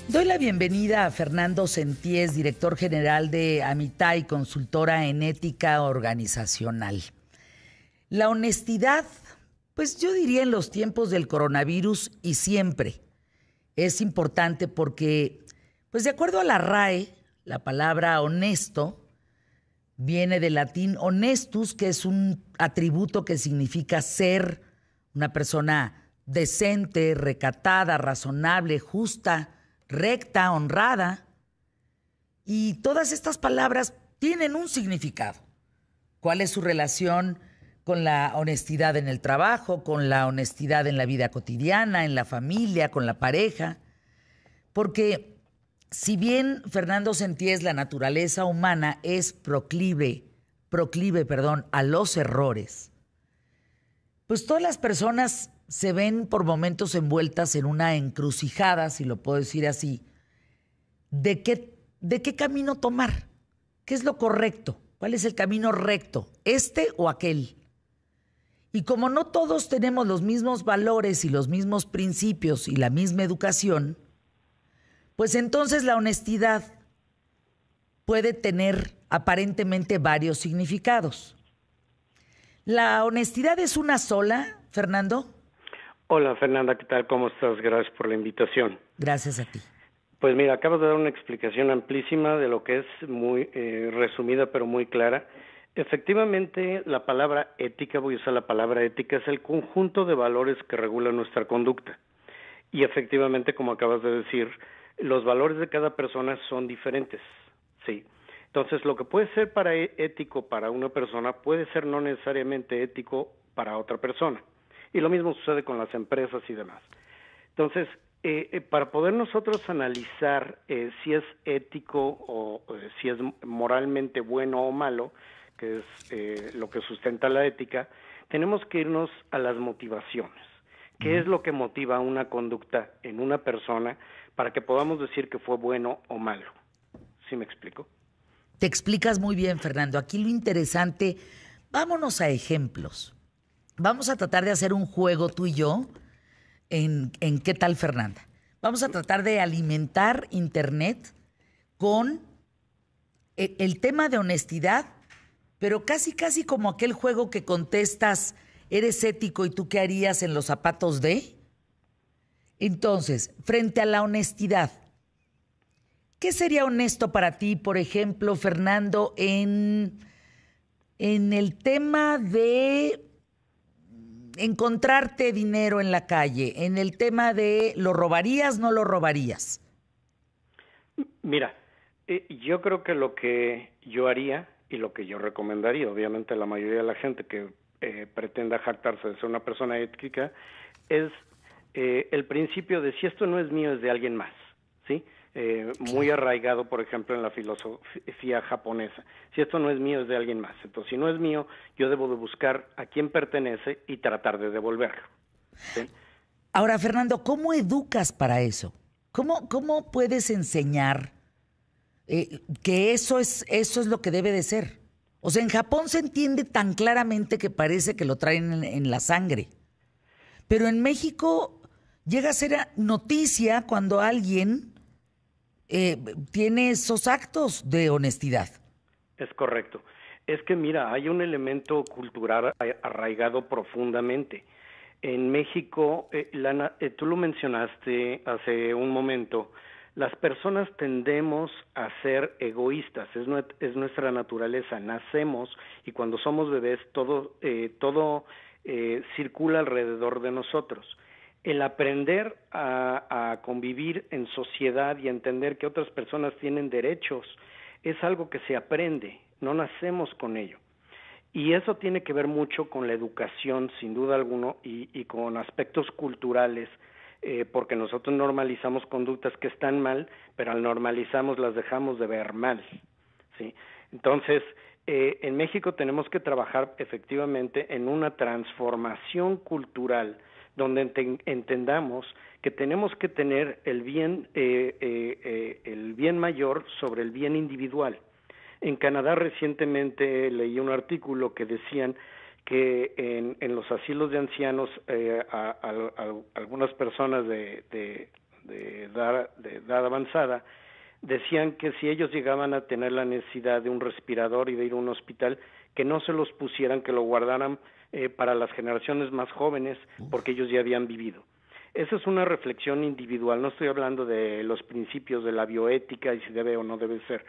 Doy la bienvenida a Fernando Senties, director general de Amitai, consultora en ética organizacional. La honestidad, pues yo diría en los tiempos del coronavirus y siempre, es importante porque, pues de acuerdo a la RAE, la palabra honesto viene del latín honestus, que es un atributo que significa ser una persona decente, recatada, razonable, justa, recta, honrada. Y todas estas palabras tienen un significado. ¿Cuál es su relación con la honestidad en el trabajo, con la honestidad en la vida cotidiana, en la familia, con la pareja? Porque si bien, Fernando Senties, la naturaleza humana es proclive, a los errores, pues todas las personas se ven por momentos envueltas en una encrucijada, si lo puedo decir así, de qué camino tomar, qué es lo correcto, cuál es el camino recto, este o aquel. Y como no todos tenemos los mismos valores y los mismos principios y la misma educación, pues entonces la honestidad puede tener aparentemente varios significados. ¿La honestidad es una sola, Fernando? Hola Fernanda, ¿qué tal? ¿Cómo estás? Gracias por la invitación. Gracias a ti. Pues mira, acabas de dar una explicación amplísima de lo que es muy resumida pero muy clara. Efectivamente, la palabra ética, voy a usar la palabra ética, es el conjunto de valores que regulan nuestra conducta. Y efectivamente, como acabas de decir, los valores de cada persona son diferentes, ¿sí? Entonces, lo que puede ser ético para una persona puede ser no necesariamente ético para otra persona. Y lo mismo sucede con las empresas y demás. Entonces, para poder nosotros analizar si es ético o si es moralmente bueno o malo, que es lo que sustenta la ética, tenemos que irnos a las motivaciones. ¿Qué es lo que motiva una conducta en una persona para que podamos decir que fue bueno o malo? ¿Sí me explico? Te explicas muy bien, Fernando. Aquí lo interesante, vámonos a ejemplos. Vamos a tratar de hacer un juego tú y yo en ¿Qué tal, Fernanda? Vamos a tratar de alimentar Internet con el tema de honestidad, pero casi como aquel juego que contestas, ¿eres ético y tú qué harías en los zapatos de? Entonces, frente a la honestidad, ¿qué sería honesto para ti, por ejemplo, Fernando, en el tema de encontrarte dinero en la calle, en el tema de ¿lo robarías, no lo robarías? Mira, yo creo que lo que yo haría y lo que yo recomendaría, obviamente la mayoría de la gente que pretenda jactarse de ser una persona ética, es el principio de si esto no es mío, es de alguien más, ¿sí? Muy arraigado, por ejemplo, en la filosofía japonesa. Si esto no es mío, es de alguien más. Entonces, si no es mío, yo debo de buscar a quién pertenece y tratar de devolverlo, ¿sí? Ahora, Fernando, ¿cómo educas para eso? ¿Cómo puedes enseñar que eso es lo que debe de ser? O sea, en Japón se entiende tan claramente que parece que lo traen en la sangre. Pero en México llega a ser noticia cuando alguien tiene esos actos de honestidad. Es correcto. Es que mira, hay un elemento cultural arraigado profundamente. En México, tú lo mencionaste hace un momento, las personas tendemos a ser egoístas, es nuestra naturaleza, nacemos y cuando somos bebés todo circula alrededor de nosotros. El aprender a convivir en sociedad y entender que otras personas tienen derechos es algo que se aprende, no nacemos con ello. Y eso tiene que ver mucho con la educación, sin duda alguna, y con aspectos culturales, porque nosotros normalizamos conductas que están mal, pero al normalizarlas las dejamos de ver mal, ¿sí? Entonces, en México tenemos que trabajar efectivamente en una transformación cultural donde entendamos que tenemos que tener el bien mayor sobre el bien individual. En Canadá recientemente leí un artículo que decían que en los asilos de ancianos algunas personas de de edad avanzada, decían que si ellos llegaban a tener la necesidad de un respirador y de ir a un hospital, que no se los pusieran, que lo guardaran para las generaciones más jóvenes, porque ellos ya habían vivido. Esa es una reflexión individual, no estoy hablando de los principios de la bioética y si debe o no debe ser,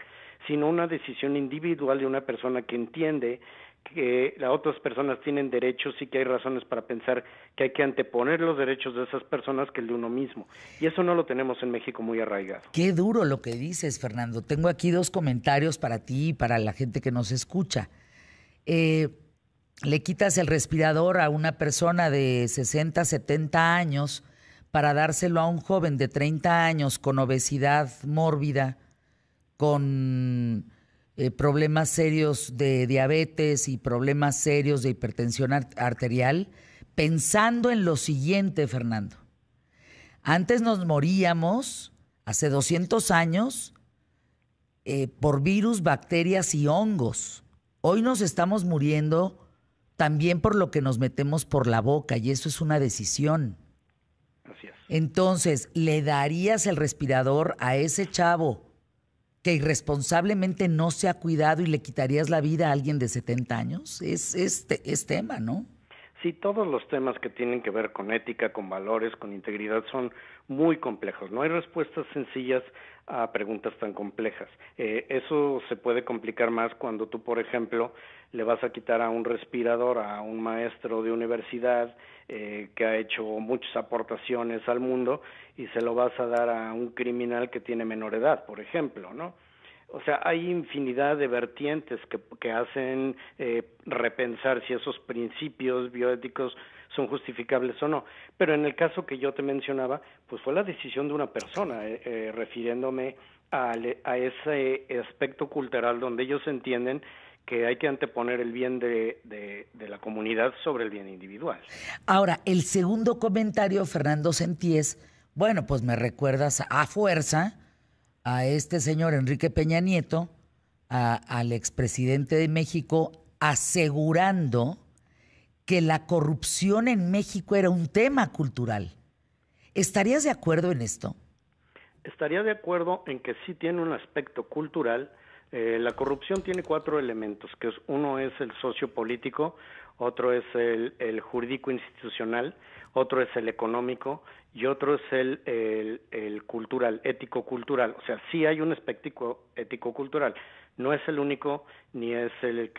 sino una decisión individual de una persona que entiende que las otras personas tienen derechos y que hay razones para pensar que hay que anteponer los derechos de esas personas que el de uno mismo. Y eso no lo tenemos en México muy arraigado. Qué duro lo que dices, Fernando. Tengo aquí 2 comentarios para ti y para la gente que nos escucha. Le quitas el respirador a una persona de 60, 70 años para dárselo a un joven de 30 años con obesidad mórbida, con problemas serios de diabetes y problemas serios de hipertensión arterial, pensando en lo siguiente, Fernando. Antes nos moríamos, hace 200 años, por virus, bacterias y hongos. Hoy nos estamos muriendo también por lo que nos metemos por la boca, y eso es una decisión. Así es. Entonces, ¿le darías el respirador a ese chavo que irresponsablemente no se ha cuidado y le quitarías la vida a alguien de 70 años? Es tema, ¿no? Sí, todos los temas que tienen que ver con ética, con valores, con integridad son muy complejos. No hay respuestas sencillas a preguntas tan complejas. Eso se puede complicar más cuando tú, por ejemplo, le vas a quitar a un respirador a un maestro de universidad que ha hecho muchas aportaciones al mundo y se lo vas a dar a un criminal que tiene menor edad, por ejemplo, ¿no? O sea, hay infinidad de vertientes que hacen repensar si esos principios bioéticos son justificables o no. Pero en el caso que yo te mencionaba, pues fue la decisión de una persona, refiriéndome a ese aspecto cultural donde ellos entienden que hay que anteponer el bien de la comunidad sobre el bien individual. Ahora, el segundo comentario, Fernando Senties, bueno, pues me recuerdas a fuerza a este señor Enrique Peña Nieto, al expresidente de México, asegurando que la corrupción en México era un tema cultural. ¿Estarías de acuerdo en esto? Estaría de acuerdo en que sí tiene un aspecto cultural. La corrupción tiene 4 elementos, que uno es el sociopolítico, otro es el jurídico institucional, otro es el económico y otro es el cultural, ético-cultural. O sea, sí hay un aspecto ético-cultural. No es el único ni es el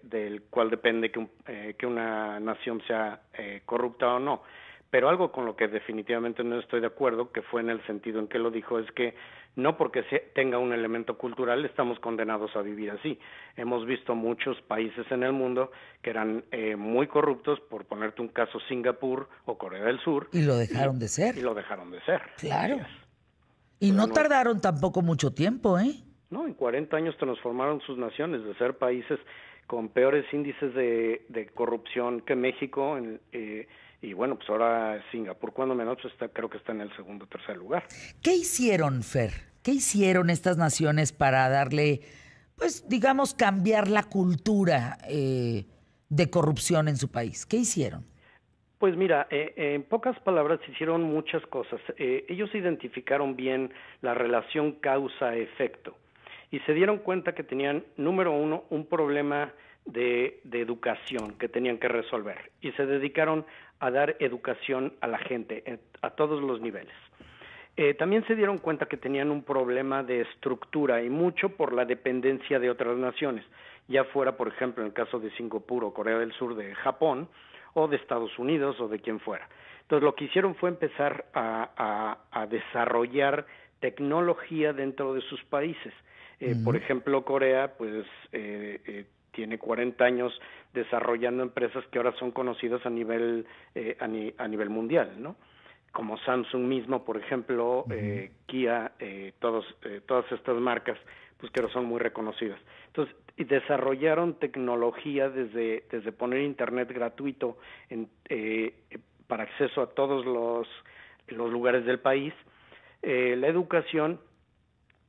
del cual depende que una nación sea corrupta o no. Pero algo con lo que definitivamente no estoy de acuerdo, que fue en el sentido en que lo dijo, es que no porque tenga un elemento cultural estamos condenados a vivir así. Hemos visto muchos países en el mundo que eran muy corruptos, por ponerte un caso, Singapur o Corea del Sur. Y lo dejaron de ser. Y lo dejaron de ser. Claro. Y no tardaron tampoco mucho tiempo, ¿eh? No, en 40 años transformaron sus naciones de ser países con peores índices de corrupción que México, y bueno, pues ahora Singapur, cuando menos, creo que está en el segundo o tercer lugar. ¿Qué hicieron, Fer? ¿Qué hicieron estas naciones para darle, pues, digamos, cambiar la cultura de corrupción en su país? ¿Qué hicieron? Pues mira, en pocas palabras hicieron muchas cosas. Ellos identificaron bien la relación causa-efecto y se dieron cuenta que tenían, número uno, un problema de educación que tenían que resolver y se dedicaron a dar educación a la gente a todos los niveles. También se dieron cuenta que tenían un problema de estructura y mucho por la dependencia de otras naciones, ya fuera, por ejemplo, en el caso de Singapur o Corea del Sur, de Japón o de Estados Unidos o de quien fuera. Entonces lo que hicieron fue empezar a desarrollar tecnología dentro de sus países. Por ejemplo, Corea, pues tiene 40 años desarrollando empresas que ahora son conocidas a nivel mundial, ¿no? Como Samsung mismo, por ejemplo, Kia, todas estas marcas, pues que ahora son muy reconocidas. Entonces, desarrollaron tecnología desde poner internet gratuito para acceso a todos los lugares del país, la educación,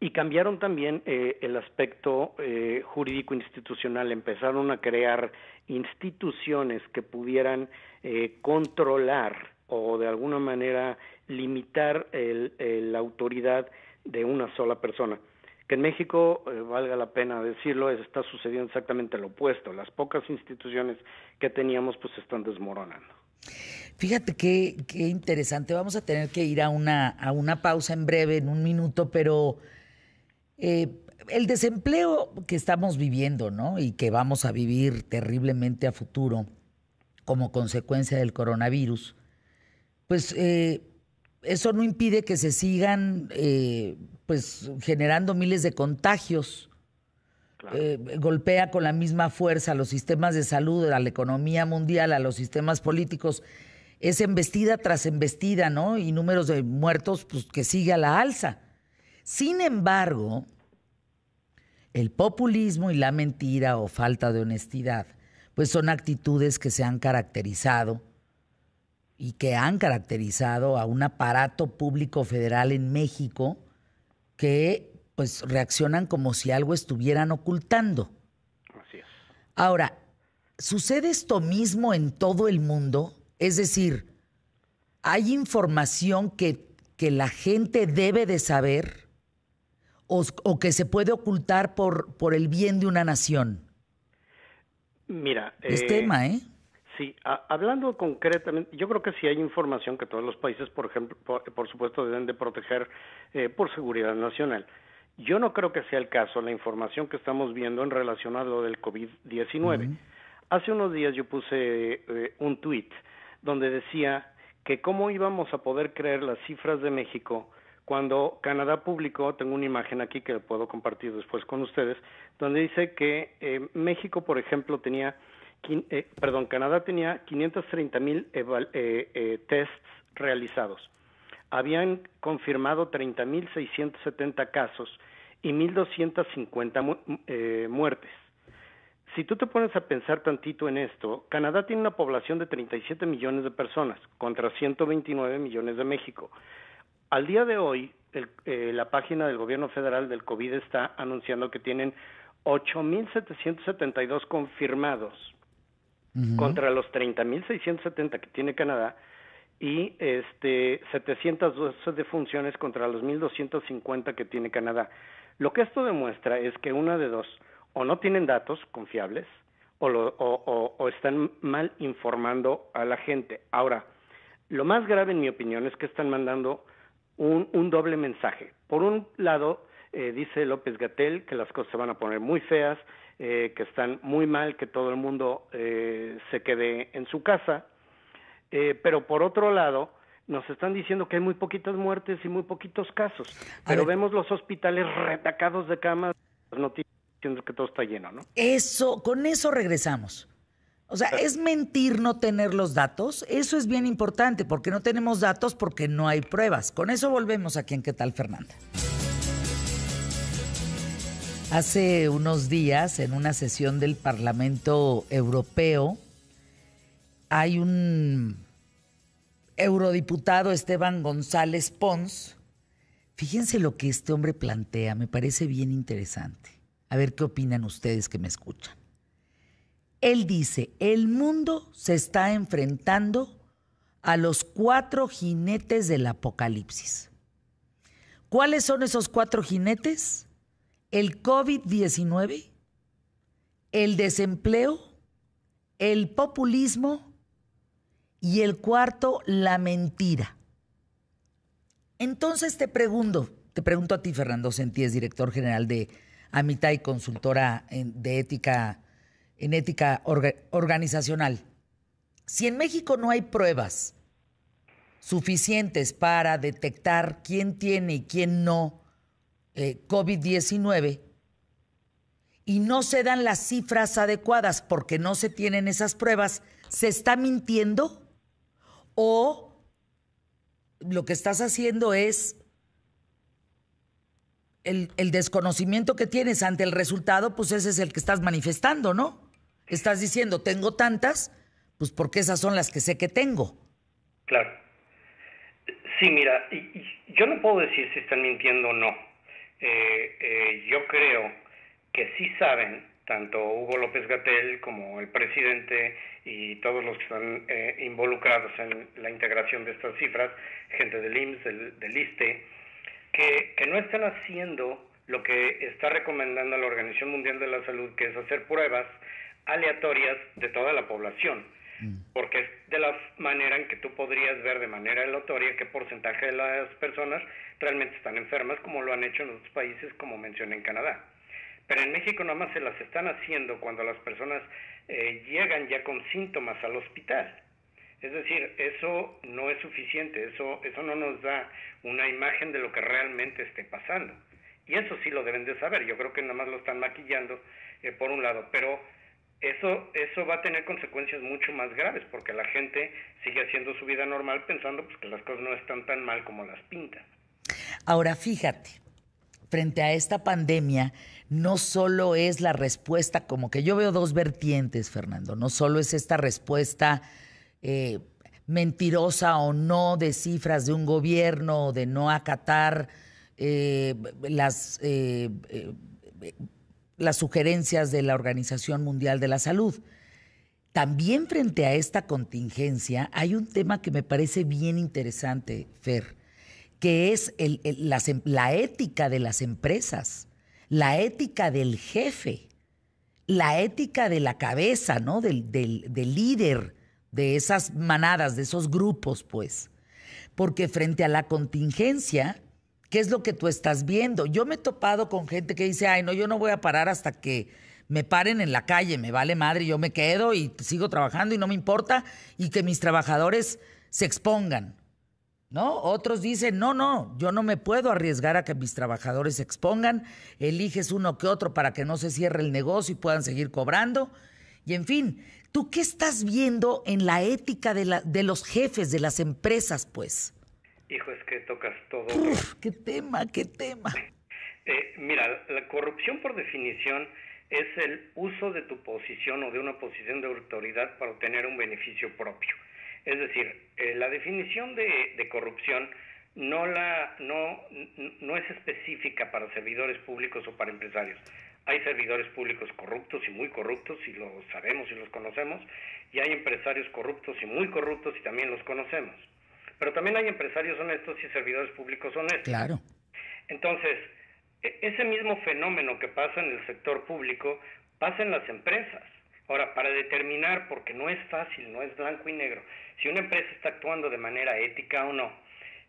y cambiaron también el aspecto jurídico institucional. Empezaron a crear instituciones que pudieran controlar o de alguna manera limitar la autoridad de una sola persona. Que en México, valga la pena decirlo, está sucediendo exactamente lo opuesto. Las pocas instituciones que teníamos pues se están desmoronando. Fíjate qué interesante. Vamos a tener que ir a una pausa en breve, en un minuto, pero el desempleo que estamos viviendo, ¿no? Y que vamos a vivir terriblemente a futuro como consecuencia del coronavirus, pues eso no impide que se sigan pues generando miles de contagios. Claro. Golpea con la misma fuerza a los sistemas de salud, a la economía mundial, a los sistemas políticos. Es embestida tras embestida, ¿no? Y números de muertos, pues que sigue a la alza. Sin embargo, el populismo y la mentira o falta de honestidad, pues son actitudes que se han caracterizado y que han caracterizado a un aparato público federal en México que pues reaccionan como si algo estuvieran ocultando. Así es. Ahora, ¿sucede esto mismo en todo el mundo? Es decir, ¿hay información que la gente debe de saber o que se puede ocultar por el bien de una nación? Mira, Es tema, ¿eh? Sí, hablando concretamente, yo creo que sí hay información que todos los países, por ejemplo, por supuesto, deben de proteger por seguridad nacional. Yo no creo que sea el caso la información que estamos viendo en relación a lo del COVID-19. Hace unos días yo puse un tuit donde decía que cómo íbamos a poder creer las cifras de México cuando Canadá publicó, tengo una imagen aquí que puedo compartir después con ustedes, donde dice que México, por ejemplo, Canadá tenía 530,000 tests realizados. Habían confirmado 30,670 casos y 1,250 muertes. Si tú te pones a pensar tantito en esto, Canadá tiene una población de 37 millones de personas contra 129 millones de México. Al día de hoy, la página del gobierno federal del COVID está anunciando que tienen 8,772 confirmados contra los 30,670 que tiene Canadá y 712 defunciones contra los 1,250 que tiene Canadá. Lo que esto demuestra es que una de dos, o no tienen datos confiables o están mal informando a la gente. Ahora, lo más grave en mi opinión es que están mandando un doble mensaje. Por un lado, dice López-Gatell que las cosas se van a poner muy feas, que están muy mal, que todo el mundo se quede en su casa, pero por otro lado nos están diciendo que hay muy poquitas muertes y muy poquitos casos, pero vemos los hospitales retacados de camas, las noticias diciendo que todo está lleno, ¿no? Con eso regresamos. O sea, ¿es mentir no tener los datos? Eso es bien importante, porque no tenemos datos porque no hay pruebas. Con eso volvemos aquí en ¿Qué tal, Fernanda? Hace unos días, en una sesión del Parlamento Europeo, hay un eurodiputado, Esteban González Pons. Fíjense lo que este hombre plantea, me parece bien interesante. A ver qué opinan ustedes que me escuchan. Él dice, el mundo se está enfrentando a los 4 jinetes del apocalipsis. ¿Cuáles son esos 4 jinetes? El COVID-19, el desempleo, el populismo y el cuarto, la mentira. Entonces te pregunto a ti, Fernando Senties, director general de Amitay, consultora de ética organizacional. Si en México no hay pruebas suficientes para detectar quién tiene y quién no COVID-19 y no se dan las cifras adecuadas porque no se tienen esas pruebas, ¿se está mintiendo? ¿O lo que estás haciendo es el desconocimiento que tienes ante el resultado? Pues ese es el que estás manifestando, ¿no? Estás diciendo, tengo tantas, pues porque esas son las que sé que tengo. Claro. Sí, mira, yo no puedo decir si están mintiendo o no. Yo creo que sí saben tanto Hugo López-Gatell como el presidente y todos los que están involucrados en la integración de estas cifras, gente del IMSS, del ISSSTE, que no están haciendo lo que está recomendando la Organización Mundial de la Salud, que es hacer pruebas aleatorias de toda la población, porque es de la manera en que tú podrías ver de manera aleatoria qué porcentaje de las personas realmente están enfermas, como lo han hecho en otros países, como mencioné en Canadá. Pero en México nada más se las están haciendo cuando las personas llegan ya con síntomas al hospital. Es decir, eso no es suficiente, eso no nos da una imagen de lo que realmente esté pasando. Y eso sí lo deben de saber, yo creo que nada más lo están maquillando por un lado, pero eso va a tener consecuencias mucho más graves, porque la gente sigue haciendo su vida normal pensando pues, que las cosas no están tan mal como las pintan. Ahora, fíjate, frente a esta pandemia, no solo es la respuesta, como que yo veo dos vertientes, Fernando, no solo es esta respuesta mentirosa o no de cifras de un gobierno, de no acatar las sugerencias de la Organización Mundial de la Salud. También frente a esta contingencia hay un tema que me parece bien interesante, Fer, que es la ética de las empresas, la ética del jefe, la ética de la cabeza, ¿no? Del líder de esas manadas, de esos grupos, pues. Porque frente a la contingencia, ¿qué es lo que tú estás viendo? Yo me he topado con gente que dice, ay, no, yo no voy a parar hasta que me paren en la calle, me vale madre, yo me quedo y sigo trabajando y no me importa, y que mis trabajadores se expongan, ¿no? Otros dicen, no, yo no me puedo arriesgar a que mis trabajadores se expongan, eliges uno que otro para que no se cierre el negocio y puedan seguir cobrando. Y en fin, ¿tú qué estás viendo en la ética de los jefes de las empresas, pues? Hijo, es que tocas todo. Uf, qué tema. Mira, la corrupción por definición es el uso de tu posición o de una posición de autoridad para obtener un beneficio propio. Es decir, la definición de corrupción no es específica para servidores públicos o para empresarios. Hay servidores públicos corruptos y muy corruptos, y los sabemos y los conocemos, y hay empresarios corruptos y muy corruptos y también los conocemos. Pero también hay empresarios honestos y servidores públicos honestos. Claro. Entonces, ese mismo fenómeno que pasa en el sector público pasa en las empresas. Ahora, para determinar, porque no es fácil, no es blanco y negro, si una empresa está actuando de manera ética o no,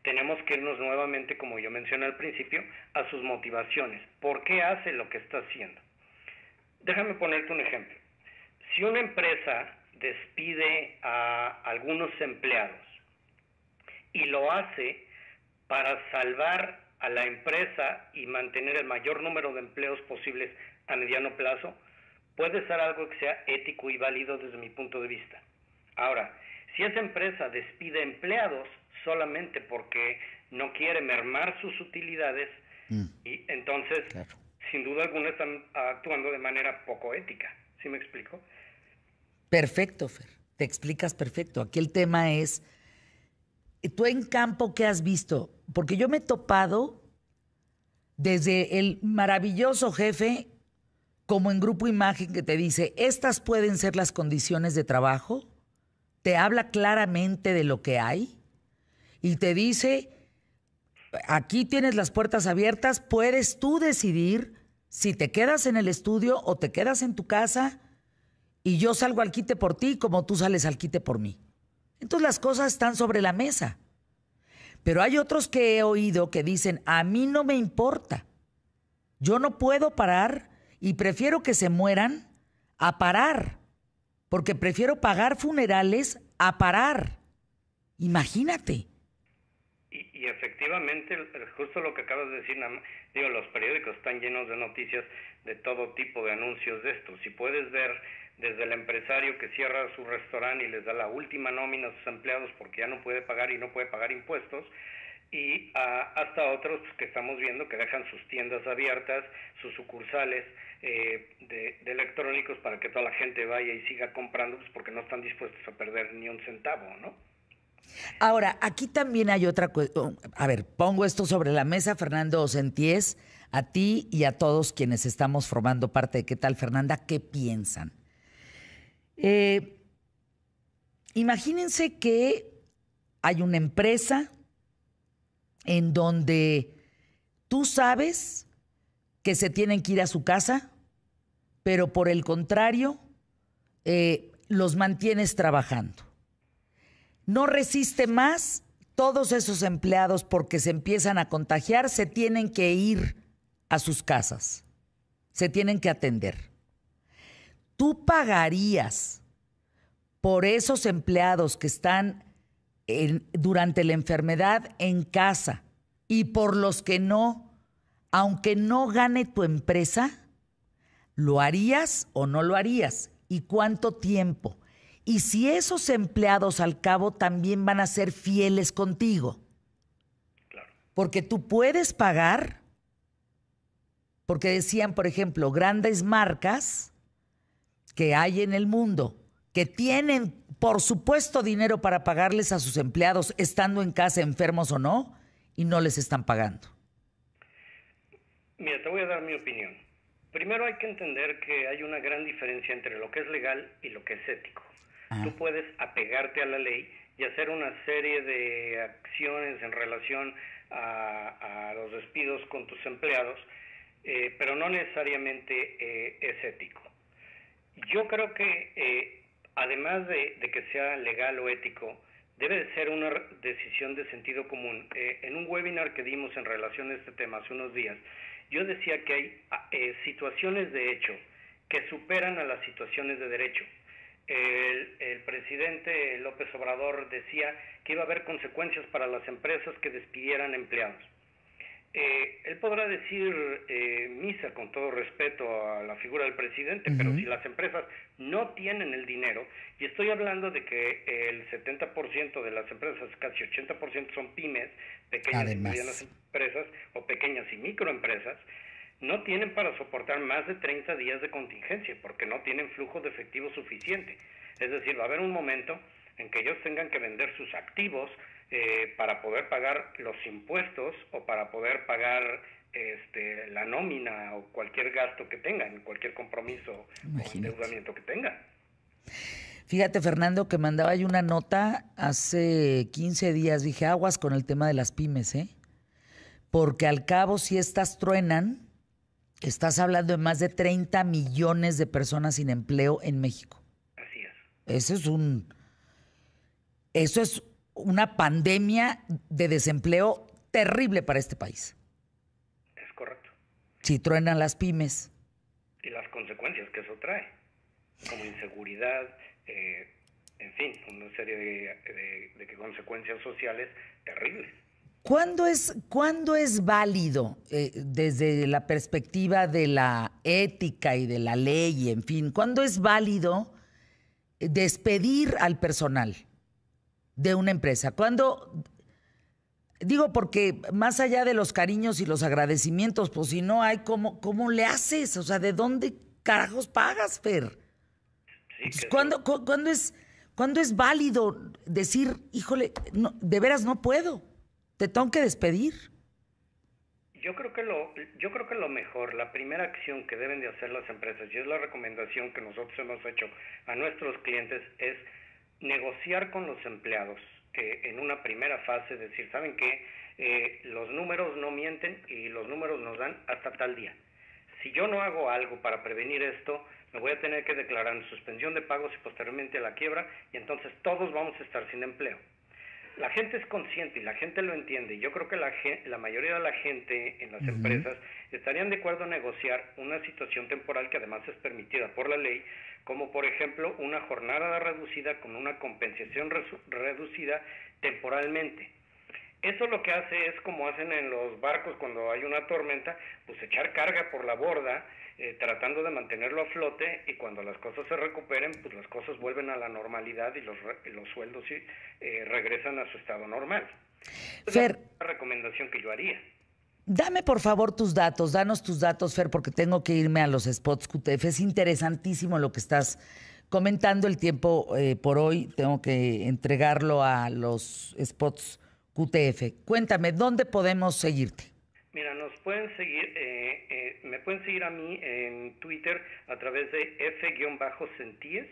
tenemos que irnos nuevamente, como yo mencioné al principio, a sus motivaciones. ¿Por qué hace lo que está haciendo? Déjame ponerte un ejemplo. Si una empresa despide a algunos empleados y lo hace para salvar a la empresa y mantener el mayor número de empleos posibles a mediano plazo, puede ser algo que sea ético y válido desde mi punto de vista. Ahora, si esa empresa despide empleados solamente porque no quiere mermar sus utilidades, y entonces, claro, sin duda alguna están actuando de manera poco ética. ¿Sí me explico? Perfecto, Fer. Te explicas perfecto. Aquí el tema es, ¿tú en campo qué has visto? Porque yo me he topado desde el maravilloso jefe, como en Grupo Imagen, que te dice, estas pueden ser las condiciones de trabajo, te habla claramente de lo que hay y te dice, aquí tienes las puertas abiertas, puedes tú decidir si te quedas en el estudio o te quedas en tu casa y yo salgo al quite por ti como tú sales al quite por mí. Entonces las cosas están sobre la mesa. Pero hay otros que he oído que dicen, a mí no me importa, yo no puedo parar y prefiero que se mueran a parar, porque prefiero pagar funerales a parar. Imagínate. Y efectivamente, justo lo que acabas de decir, los periódicos están llenos de noticias de todo tipo de anuncios de esto. Si puedes ver desde el empresario que cierra su restaurante y les da la última nómina a sus empleados porque ya no puede pagar y no puede pagar impuestos, y hasta otros que estamos viendo que dejan sus tiendas abiertas, sus sucursales de electrónicos para que toda la gente vaya y siga comprando, pues porque no están dispuestos a perder ni un centavo, ¿no? Ahora, aquí también hay otra cuestión. A ver, pongo esto sobre la mesa, Fernando Senties, a ti y a todos quienes estamos formando parte de ¿Qué tal, Fernanda? ¿Qué piensan? Imagínense que hay una empresa en donde tú sabes que se tienen que ir a su casa, pero por el contrario, los mantienes trabajando. No resiste más, todos esos empleados, porque se empiezan a contagiar, se tienen que ir a sus casas, se tienen que atender. ¿Tú pagarías por esos empleados que están durante la enfermedad en casa y por los que no, aunque no gane tu empresa? ¿Lo harías o no lo harías? ¿Y cuánto tiempo? Y si esos empleados al cabo también van a ser fieles contigo. Claro. Porque tú puedes pagar, porque decían, por ejemplo, grandes marcas que hay en el mundo que tienen, por supuesto, dinero para pagarles a sus empleados estando en casa, enfermos o no, y no les están pagando. Mira, te voy a dar mi opinión. Primero hay que entender que hay una gran diferencia entre lo que es legal y lo que es ético. Tú puedes apegarte a la ley y hacer una serie de acciones en relación a los despidos con tus empleados, pero no necesariamente es ético. Yo creo que además de que sea legal o ético, debe de ser una decisión de sentido común. En un webinar que dimos en relación a este tema hace unos días, yo decía que hay situaciones de hecho que superan a las situaciones de derecho. El presidente López Obrador decía que iba a haber consecuencias para las empresas que despidieran empleados. Él podrá decir misa con todo respeto a la figura del presidente, pero si las empresas no tienen el dinero, y estoy hablando de que el 70% de las empresas, casi 80% son pymes, pequeñas y medianas empresas o pequeñas y microempresas, no tienen para soportar más de 30 días de contingencia porque no tienen flujo de efectivo suficiente. Es decir, va a haber un momento en que ellos tengan que vender sus activos para poder pagar los impuestos o para poder pagar la nómina o cualquier gasto que tengan, cualquier compromiso o endeudamiento que tengan. Fíjate, Fernando, que mandaba yo una nota hace 15 días. Dije, aguas con el tema de las pymes, porque al cabo, si estas truenan, estás hablando de más de 30 millones de personas sin empleo en México. Así es. Eso es una pandemia de desempleo terrible para este país. Es correcto. Si truenan las pymes. Y las consecuencias que eso trae, como inseguridad, en fin, una serie de consecuencias sociales terribles. ¿Cuándo es válido, desde la perspectiva de la ética y de la ley, en fin, cuándo es válido despedir al personal de una empresa? ¿Cuándo? Digo, porque más allá de los cariños y los agradecimientos, pues si no hay, ¿cómo le haces? O sea, ¿de dónde carajos pagas, Fer? Sí, ¿Cuándo es válido decir, híjole, no, de veras no puedo? ¿Te tengo que despedir? Yo creo que lo mejor, la primera acción que deben de hacer las empresas, y es la recomendación que nosotros hemos hecho a nuestros clientes, es negociar con los empleados en una primera fase, decir, ¿saben qué? Los números no mienten y los números nos dan hasta tal día. Si yo no hago algo para prevenir esto, me voy a tener que declarar en suspensión de pagos y posteriormente a la quiebra, y entonces todos vamos a estar sin empleo. La gente es consciente y la gente lo entiende. Yo creo que la mayoría de la gente en las empresas estarían de acuerdo a negociar una situación temporal que además es permitida por la ley, como por ejemplo una jornada reducida con una compensación reducida temporalmente. Eso lo que hace es como hacen en los barcos cuando hay una tormenta, pues echar carga por la borda, tratando de mantenerlo a flote, y cuando las cosas se recuperen, pues las cosas vuelven a la normalidad y los sueldos regresan a su estado normal. Fer, es la recomendación que yo haría. Dame por favor tus datos, danos tus datos, Fer, porque tengo que irme a los spots QTF. Es interesantísimo lo que estás comentando el tiempo por hoy. Tengo que entregarlo a los spots QTF. Cuéntame, ¿dónde podemos seguirte? Mira, nos pueden seguir, me pueden seguir a mí en Twitter a través de F-Sentíes.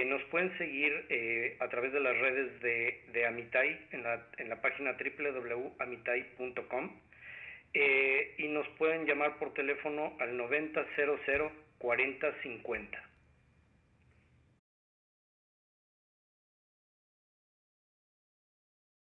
Nos pueden seguir a través de las redes de Amitai en la página www.amitai.com y nos pueden llamar por teléfono al 9000 4050.